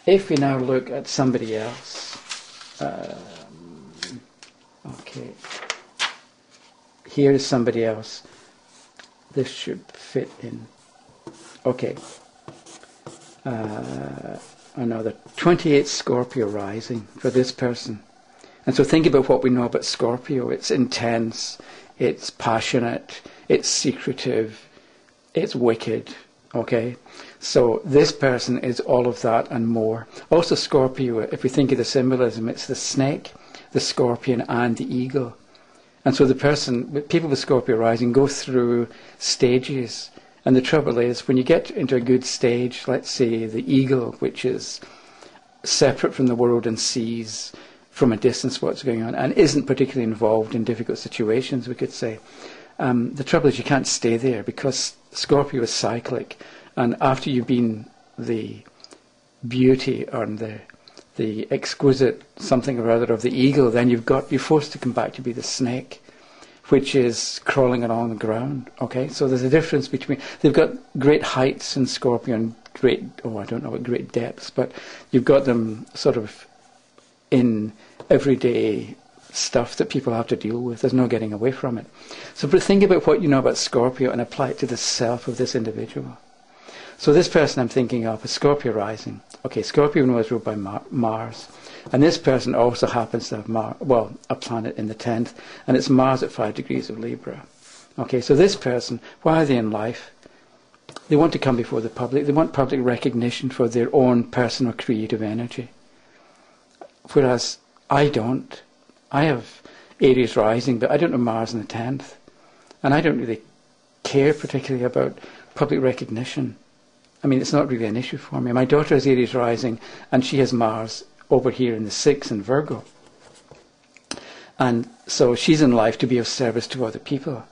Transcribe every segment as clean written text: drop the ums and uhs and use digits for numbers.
if we now look at somebody else, okay, here is somebody else. This should fit in. Okay. Another 28 Scorpio rising for this person. And so think about what we know about Scorpio. It's intense, it's passionate, it's secretive, it's wicked. Okay? So this person is all of that and more. Also Scorpio, if we think of the symbolism, it's the snake, the scorpion and the eagle. And so the person, people with Scorpio rising go through stages. And the trouble is, when you get into a good stage, let's say the eagle, which is separate from the world and sees from a distance what's going on, and isn't particularly involved in difficult situations, we could say. The trouble is you can't stay there because Scorpio is cyclic. And after you've been the beauty or the exquisite something or other of the eagle, then you're forced to come back to be the snake, which is crawling along the ground. Okay, so there's a difference between, they've got great heights in Scorpio and great, I don't know what great depths, but you've got them sort of in everyday stuff that people have to deal with. There's no getting away from it. So but think about what you know about Scorpio and apply it to the self of this individual. So this person I'm thinking of is Scorpio rising. Okay, Scorpio was ruled by Mars. And this person also happens to have a planet in the 10th, and it's Mars at 5 degrees of Libra. Okay, so this person, why are they in life? They want to come before the public. They want public recognition for their own personal creative energy. Whereas I don't. I have Aries rising, but I don't have Mars in the 10th. And I don't really care particularly about public recognition. I mean, it's not really an issue for me. My daughter has Aries rising, and she has Mars over here in the 6th in Virgo. And so she's in life to be of service to other people.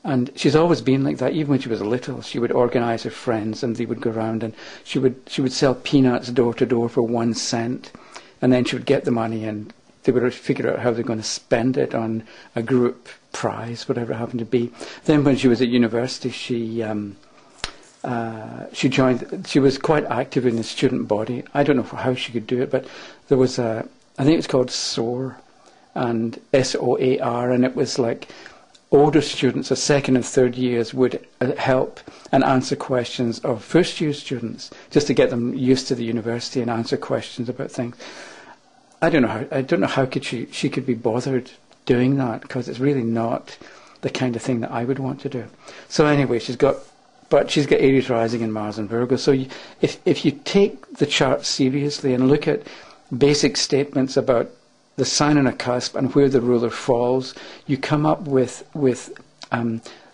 And she's always been like that. Even when she was little, she would organise her friends and they would go around and she would sell peanuts door to door for 1 cent. And then she would get the money and they would figure out how they're going to spend it on a group prize, whatever it happened to be. Then when she was at university, she was quite active in the student body. I don't know how she could do it, but there was I think it was called SOAR, and SOAR, and it was like older students of second and third years would help and answer questions of first year students, just to get them used to the university and answer questions about things. I don't know how she could be bothered doing that, because it's really not the kind of thing that I would want to do. So anyway, she's got Aries rising in Mars and Virgo. So if you take the chart seriously and look at basic statements about the sign on a cusp and where the ruler falls, you come up with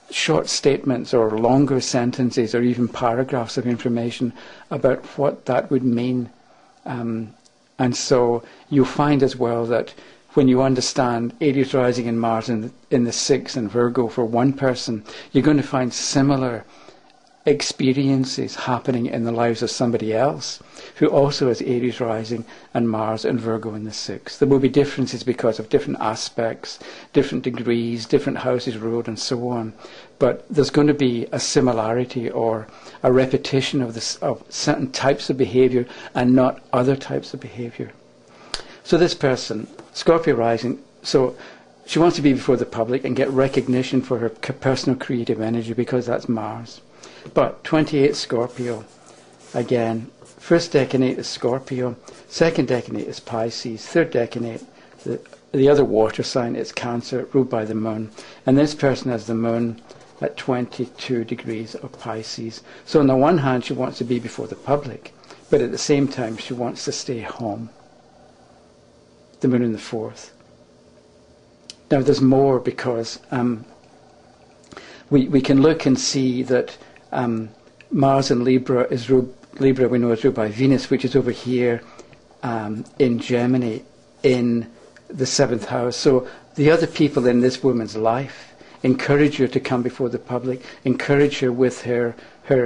short statements or longer sentences or even paragraphs of information about what that would mean. And so you'll find as well that when you understand Aries rising in Mars in the 6th and Virgo for one person, you're going to find similar experiences happening in the lives of somebody else who also has Aries rising and Mars and Virgo in the 6th. There will be differences because of different aspects, different degrees, different houses ruled and so on. But there's going to be a similarity or a repetition of certain types of behavior and not other types of behavior. So this person, Scorpio rising, so she wants to be before the public and get recognition for her personal creative energy because that's Mars. But 28 Scorpio, again, first decanate is Scorpio, second decanate is Pisces, third decanate, the other water sign is Cancer, ruled by the moon. And this person has the moon at 22 degrees of Pisces. So on the one hand, she wants to be before the public, but at the same time, she wants to stay home. The moon in the 4th. Now there's more because we can look and see that Mars in Libra we know is ruled by Venus, which is over here in Gemini in the 7th house. So the other people in this woman's life encourage her to come before the public, encourage her with her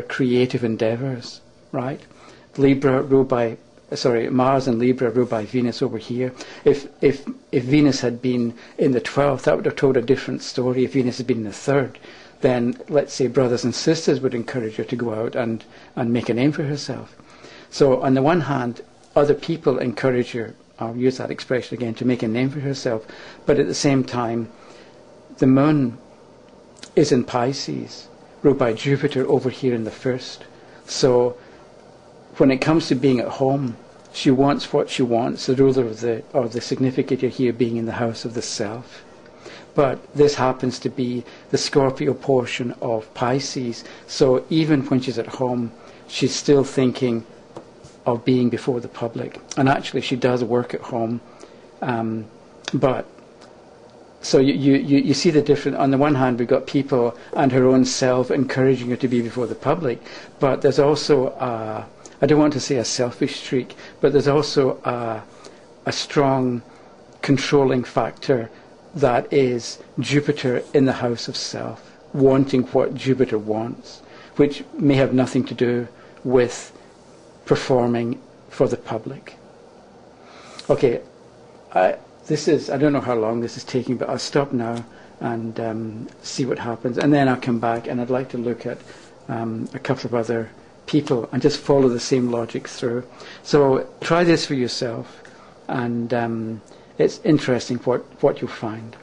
creative endeavours, right? Mars and Libra ruled by Venus over here. If Venus had been in the 12th, that would have told a different story. If Venus had been in the 3rd, then let's say brothers and sisters would encourage her to go out and make a name for herself. So on the one hand, other people encourage her, I'll use that expression again, to make a name for herself. But at the same time, the moon is in Pisces, ruled by Jupiter over here in the first. So when it comes to being at home, she wants what she wants, the ruler of the significator here being in the house of the self. But this happens to be the Scorpio portion of Pisces. So even when she's at home, she's still thinking of being before the public. And actually she does work at home. But so you see the difference. On the one hand, we've got people and her own self encouraging her to be before the public. But there's also, I don't want to say a selfish streak, but there's also a strong controlling factor that is Jupiter in the house of self, wanting what Jupiter wants, which may have nothing to do with performing for the public. Okay, I don't know how long this is taking, but I'll stop now and see what happens, and then I'll come back, and I'd like to look at a couple of other people and just follow the same logic through. So try this for yourself, and it's interesting what you'll find.